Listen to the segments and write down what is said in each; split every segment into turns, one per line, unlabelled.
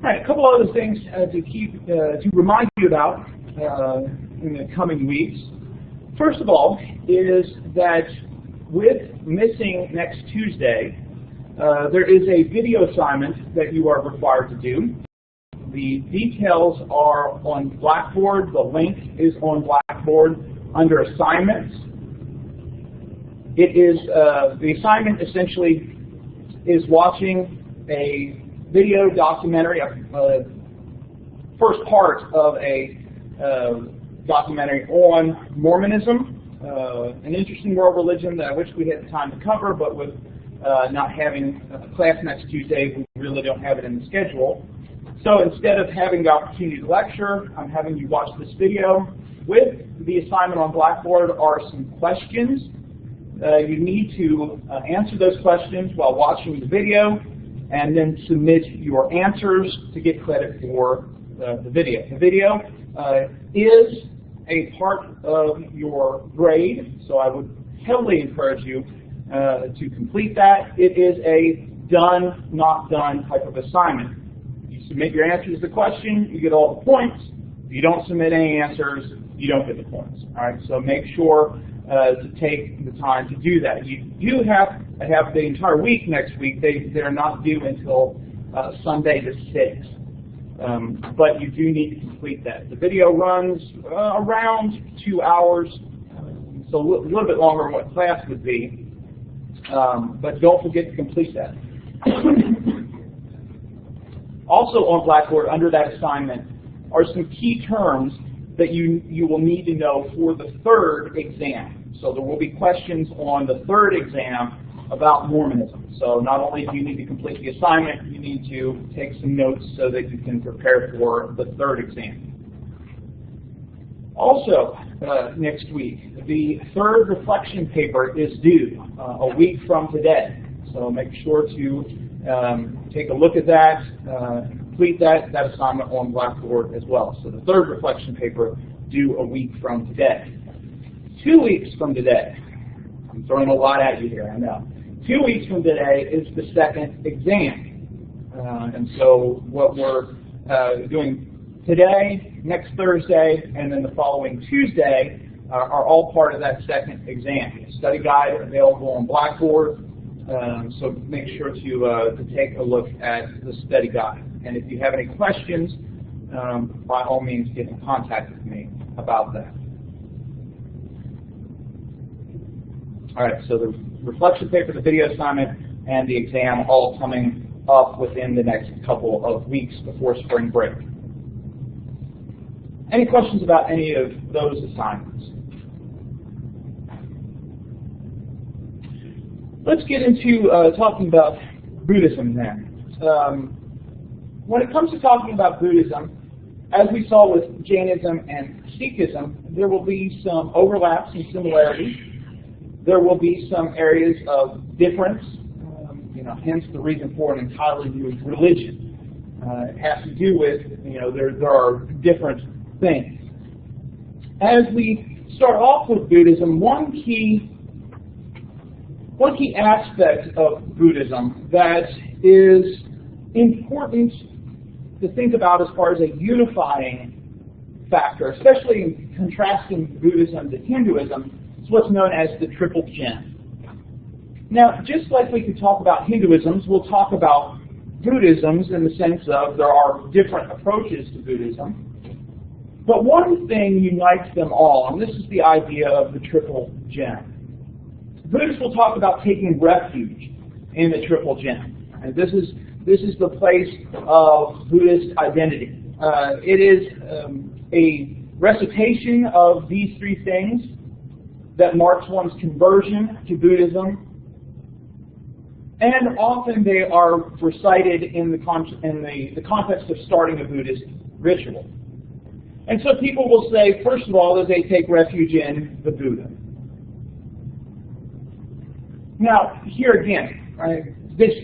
Right, a couple other things to remind you about in the coming weeks. First of all, is that with missing next Tuesday, there is a video assignment that you are required to do. The details are on Blackboard. The link is on Blackboard under Assignments. It is the assignment essentially is watching a video documentary, first part of a documentary on Mormonism, an interesting world religion that I wish we had the time to cover, but with not having a class next Tuesday, we really don't have it in the schedule. So instead of having the opportunity to lecture, I'm having you watch this video. With the assignment on Blackboard are some questions. You need to answer those questions while watching the video, and then submit your answers to get credit for the video. The video is a part of your grade, so I would heavily encourage you to complete that. It is a done, not done type of assignment. You submit your answers to the question, you get all the points. If you don't submit any answers, you don't get the points. All right, so make sure to take the time to do that. You do have the entire week next week. They're not due until Sunday the 6th. But you do need to complete that. The video runs around 2 hours, so a little bit longer than what class would be. But don't forget to complete that. Also on Blackboard, under that assignment, are some key terms that you will need to know for the third exam. So there will be questions on the third exam about Mormonism. So not only do you need to complete the assignment, you need to take some notes so that you can prepare for the third exam. Also, next week, the third reflection paper is due a week from today. So make sure to take a look at that, complete that assignment on Blackboard as well. So the third reflection paper due a week from today. 2 weeks from today, I'm throwing a lot at you here, I know. 2 weeks from today is the second exam. And so what we're doing today, next Thursday, and then the following Tuesday are all part of that second exam. Study guide available on Blackboard. So make sure to take a look at the study guide. And if you have any questions, by all means get in contact with me about that. All right, so the reflection paper, the video assignment, and the exam all coming up within the next couple of weeks before spring break. Any questions about any of those assignments? Let's get into talking about Buddhism then. When it comes to talking about Buddhism, as we saw with Jainism and Sikhism, there will be some overlaps and similarities. There will be some areas of difference, hence the reason for an entirely new religion. It has to do with, there are different things. As we start off with Buddhism, one key aspect of Buddhism that is important to think about as far as a unifying factor, especially in contrasting Buddhism to Hinduism, is what's known as the triple gem. Now, just like we could talk about Hinduisms, we'll talk about Buddhisms in the sense of there are different approaches to Buddhism. But one thing unites them all, and this is the idea of the triple gem. Buddhists will talk about taking refuge in the triple gem. And this is the place of Buddhist identity. It is a recitation of these three things that marks one's conversion to Buddhism, and often they are recited in the context of starting a Buddhist ritual. And so people will say, first of all, that they take refuge in the Buddha. Now, here again, right, this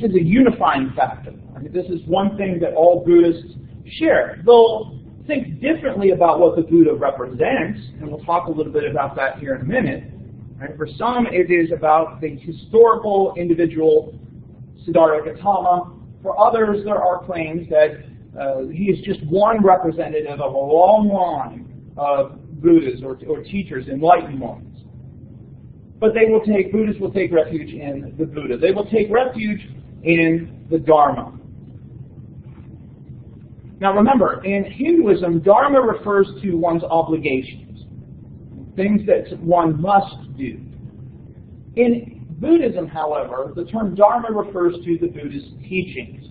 is a unifying factor. I mean, this is one thing that all Buddhists share. They'll think differently about what the Buddha represents, and we'll talk a little bit about that here in a minute. Right? For some, it is about the historical individual Siddhartha Gautama For others, there are claims that he is just one representative of a long line of Buddhas or teachers, enlightened ones. But Buddhists will take refuge in the Buddha. They will take refuge in the Dharma. Now remember, in Hinduism, Dharma refers to one's obligations, things that one must do. In Buddhism, however, the term Dharma refers to the Buddha's teachings.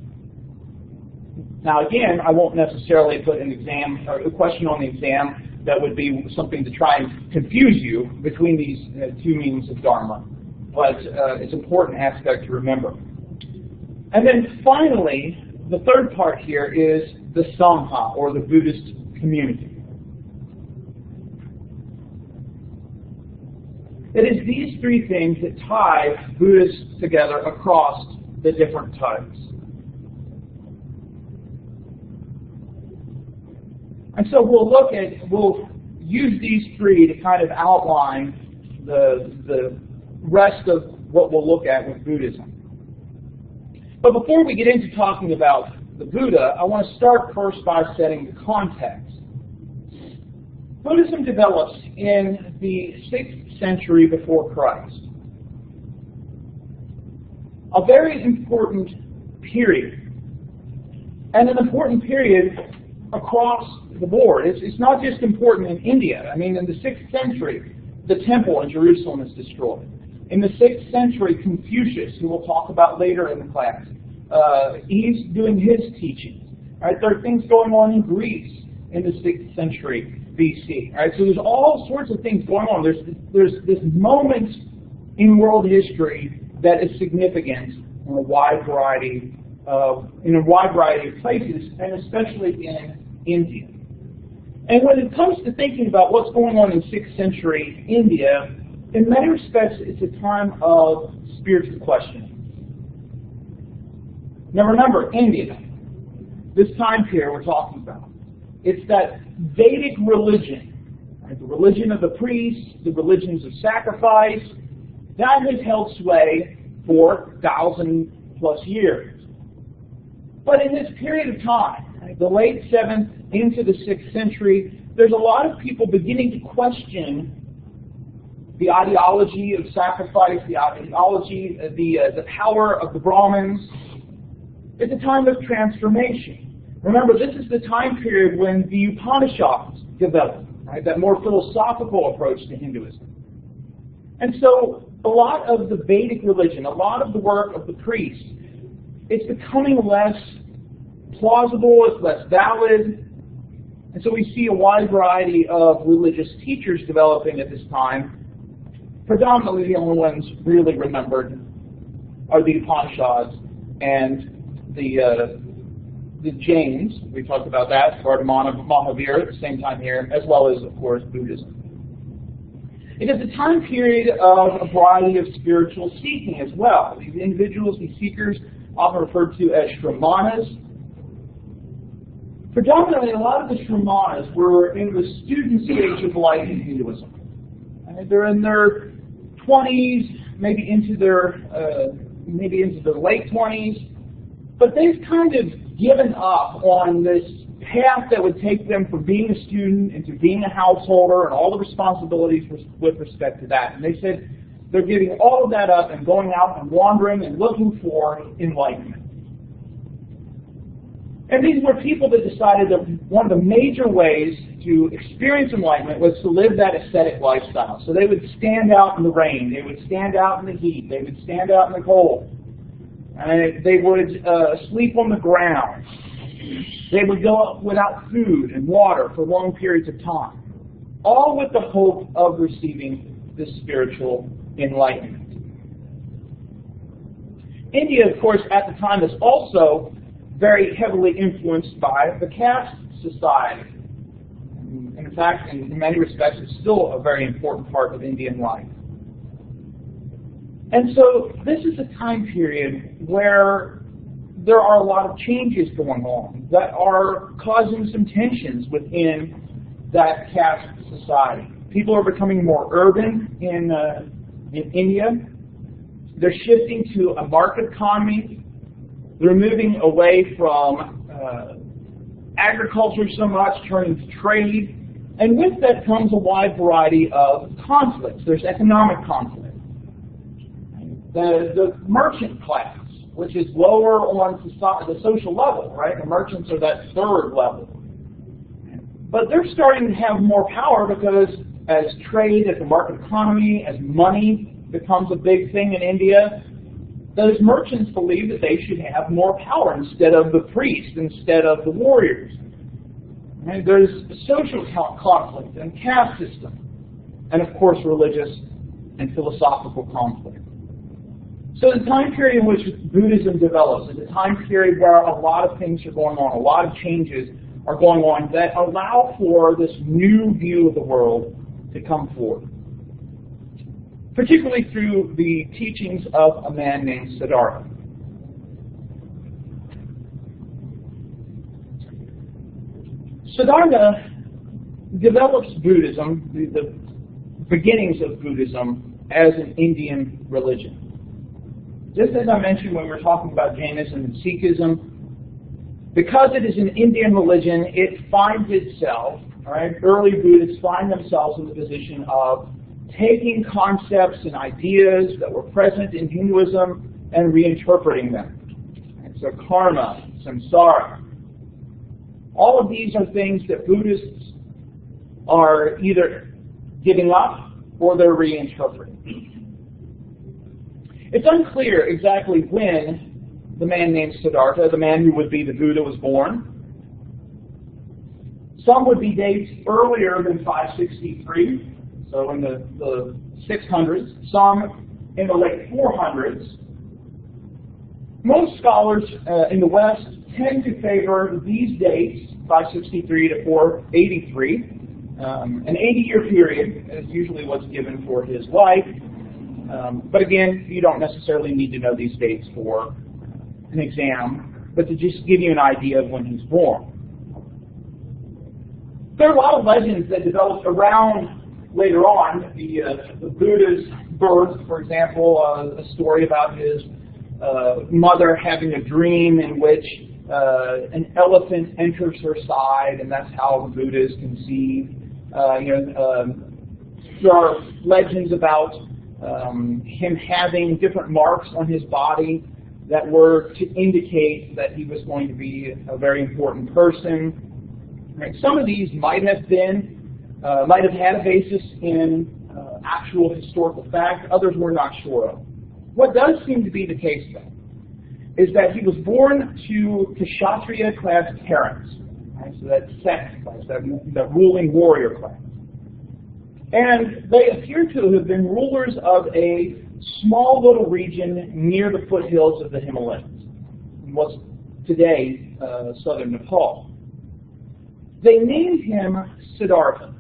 Now again, I won't necessarily put an exam or a question on the exam that would be something to try and confuse you between these two meanings of Dharma, but it's an important aspect to remember. And then finally, the third part here is the Sangha, or the Buddhist community. It is these three things that tie Buddhists together across the different types. And so we'll use these three to kind of outline the rest of what we'll look at with Buddhism. But before we get into talking about the Buddha, I want to start first by setting the context. Buddhism develops in the 6th century before Christ. A very important period. And an important period across the board. It's not just important in India. I mean, in the 6th century, the temple in Jerusalem is destroyed. In the 6th century, Confucius, who we'll talk about later in the class, he's doing his teachings. Right? There are things going on in Greece in the 6th century BC. Right? So there's all sorts of things going on. There's this moment in world history that is significant in a wide variety of places, and especially in India. And when it comes to thinking about what's going on in 6th century India, in many respects, it's a time of spiritual questioning. Now remember, India, this time period we're talking about, it's that Vedic religion, right? The religion of the priests, the religions of sacrifice, that has held sway for 1,000+ years. But in this period of time, right, the late 7th into the 6th century, there's a lot of people beginning to question the ideology of sacrifice, the ideology, the power of the Brahmins. It's a time of transformation. Remember, this is the time period when the Upanishads developed, right? That more philosophical approach to Hinduism. And so a lot of the Vedic religion, a lot of the work of the priests, it's becoming less plausible, it's less valid. And so we see a wide variety of religious teachers developing at this time. Predominantly the only ones really remembered are the Upanishads and the Jains. We talked about that, Vardhamana Mahavira at the same time here, as well as, of course, Buddhism. It is a time period of a variety of spiritual seeking as well. These individuals, these seekers, often referred to as Shramanas. Predominantly, a lot of the Shramanas were in the student stage of life in Hinduism. And they're in their 20s, maybe into their late 20s, but they've kind of given up on this path that would take them from being a student into being a householder and all the responsibilities with respect to that. And they said they're giving all of that up and going out and wandering and looking for enlightenment. And these were people that decided that one of the major ways to experience enlightenment was to live that ascetic lifestyle. So they would stand out in the rain, they would stand out in the heat, they would stand out in the cold, and they would sleep on the ground. They would go without food and water for long periods of time, all with the hope of receiving this spiritual enlightenment. India, of course, at the time is also very heavily influenced by the caste society. In fact, in many respects, it's still a very important part of Indian life. And so this is a time period where there are a lot of changes going on that are causing some tensions within that caste society. People are becoming more urban in India. They're shifting to a market economy. They're moving away from agriculture so much, turning to trade, and with that comes a wide variety of conflicts. There's economic conflict. The merchant class, which is lower on the social level, right? The merchants are that third level. But they're starting to have more power because as trade, as the market economy, as money becomes a big thing in India, those merchants believe that they should have more power instead of the priest, instead of the warriors. And there's social conflict and caste system, and of course religious and philosophical conflict. So the time period in which Buddhism develops is a time period where a lot of things are going on, a lot of changes are going on that allow for this new view of the world to come forward, particularly through the teachings of a man named Siddhartha. Siddhartha develops Buddhism, the beginnings of Buddhism, as an Indian religion. Just as I mentioned when we were talking about Jainism and Sikhism, because it is an Indian religion, it finds itself, early Buddhists find themselves in the position of taking concepts and ideas that were present in Hinduism and reinterpreting them. So karma, samsara, all of these are things that Buddhists are either giving up or they're reinterpreting. It's unclear exactly when the man named Siddhartha, the man who would be the Buddha, was born. Some would be dates earlier than 563, so in the 600s, some in the late 400s. Most scholars in the West tend to favor these dates, 563 to 483. An 80-year period is usually what's given for his life. But again, you don't necessarily need to know these dates for an exam, but to just give you an idea of when he's born. There are a lot of legends that developed around later on the Buddha's birth. For example, a story about his mother having a dream in which an elephant enters her side, and that's how the Buddha is conceived. There are legends about him having different marks on his body that were to indicate that he was going to be a very important person. Some of these might have had a basis in actual historical fact. Others we're not sure of. What does seem to be the case, though, is that he was born to Kshatriya class parents, so that sect class, that ruling warrior class. And they appear to have been rulers of a small little region near the foothills of the Himalayas, in what's today southern Nepal. They named him Siddhartha,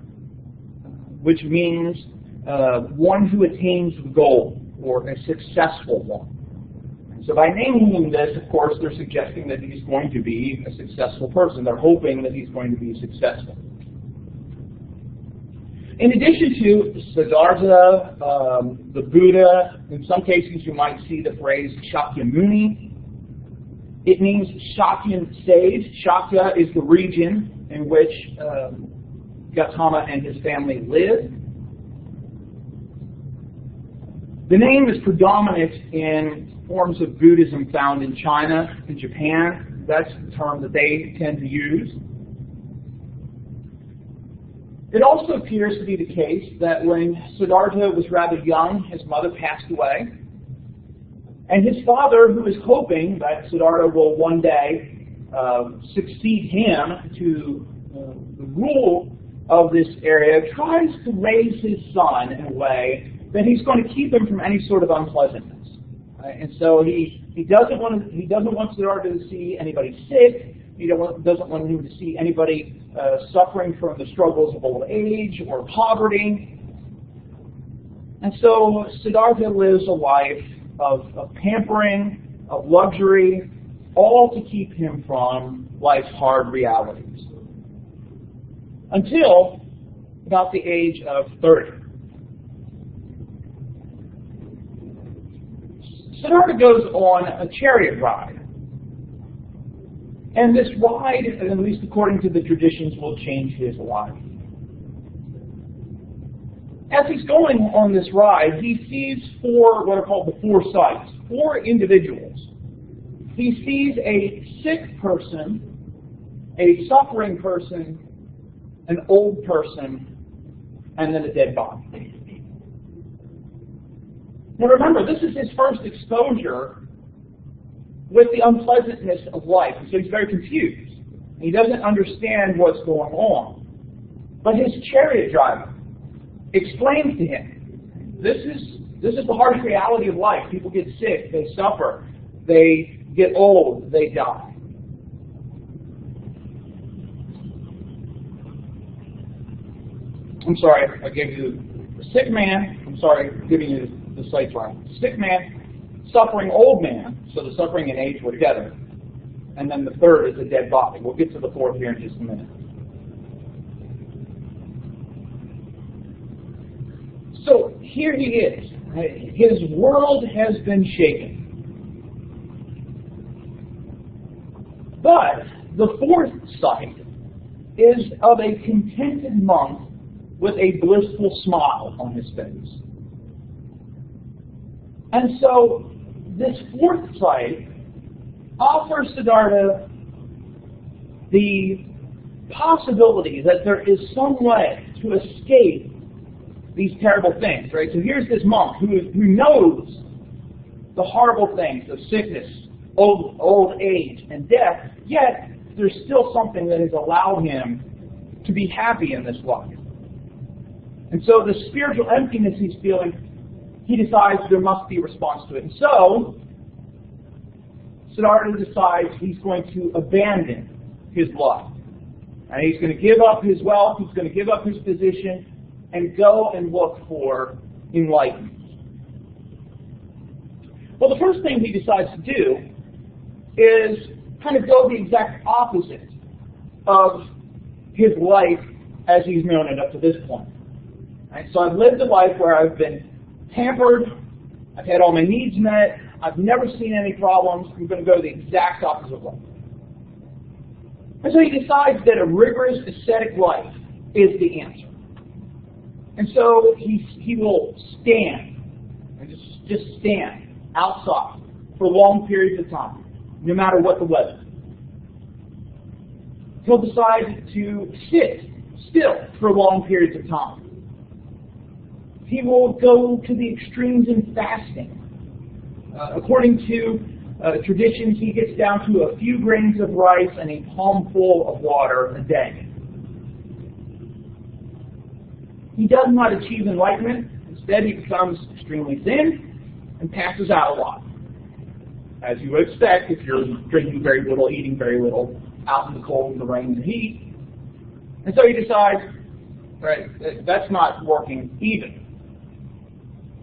which means one who attains the goal, or a successful one. So by naming him this, of course, they're suggesting that he's going to be a successful person. They're hoping that he's going to be successful. In addition to Siddhartha, the Buddha, in some cases you might see the phrase Shakyamuni. It means Shakyan sage. Shakya is the region in which Gautama and his family lived. The name is predominant in forms of Buddhism found in China and Japan. That's the term that they tend to use. It also appears to be the case that when Siddhartha was rather young, his mother passed away. And his father, who is hoping that Siddhartha will one day succeed him to the rule of this area, tries to raise his son in a way that he's going to keep him from any sort of unpleasantness. And so he doesn't want Siddhartha to see anybody sick. He doesn't want him to see anybody suffering from the struggles of old age or poverty. And so Siddhartha lives a life of pampering, of luxury, all to keep him from life's hard realities. Until about the age of 30. Siddhartha goes on a chariot ride And this ride, at least according to the traditions, will change his life. As he's going on this ride, he sees what are called the four sights, four individuals. He sees a sick person, a suffering person, an old person, and then a dead body. Now remember, this is his first exposure with the unpleasantness of life, so he's very confused. He doesn't understand what's going on. But his chariot driver explains to him, this is the harsh reality of life. People get sick, they suffer, they get old, they die. I'm sorry, I gave you a sick man. I'm sorry, giving you the sights right. Sick man, suffering old man, so the suffering and age were together. And then the third is a dead body. We'll get to the fourth here in just a minute. So here he is. His world has been shaken. But the fourth sight is of a contented monk with a blissful smile on his face. And so this fourth sight offers Siddhartha the possibility that there is some way to escape these terrible things, right? So here's this monk who knows the horrible things of sickness, old age, and death, yet there's still something that has allowed him to be happy in this life. And so the spiritual emptiness he's feeling, he decides there must be a response to it. And so Siddhartha decides he's going to abandon his life. And he's going to give up his wealth, he's going to give up his position, and go and look for enlightenment. Well, the first thing he decides to do is kind of go the exact opposite of his life as he's known it up to this point. Right? So I've lived a life where I've been pampered, I've had all my needs met, I've never seen any problems. I'm going to go the exact opposite way. And so he decides that a rigorous ascetic life is the answer. And so he will stand, and just stand outside for long periods of time, no matter what the weather. He'll decide to sit still for long periods of time. He will go to the extremes in fasting. According to traditions, he gets down to a few grains of rice and a palmful of water a day. He does not achieve enlightenment. Instead, he becomes extremely thin and passes out a lot. As you would expect if you're drinking very little, eating very little, out in the cold, the rain, and the heat. And so he decides, right, that's not working either.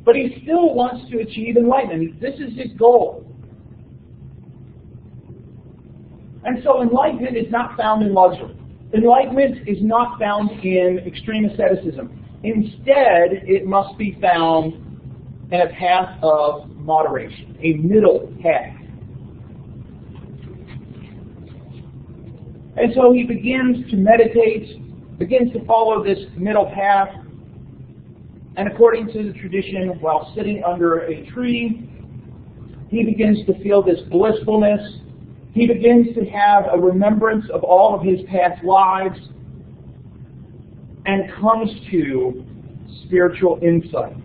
But he still wants to achieve enlightenment. This is his goal. And so enlightenment is not found in luxury. Enlightenment is not found in extreme asceticism. Instead, it must be found in a path of moderation, a middle path. And so he begins to meditate, begins to follow this middle path, and according to the tradition, while sitting under a tree, he begins to feel this blissfulness. He begins to have a remembrance of all of his past lives and comes to spiritual insight.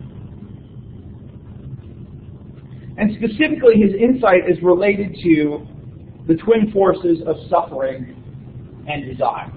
And specifically, his insight is related to the twin forces of suffering and desire.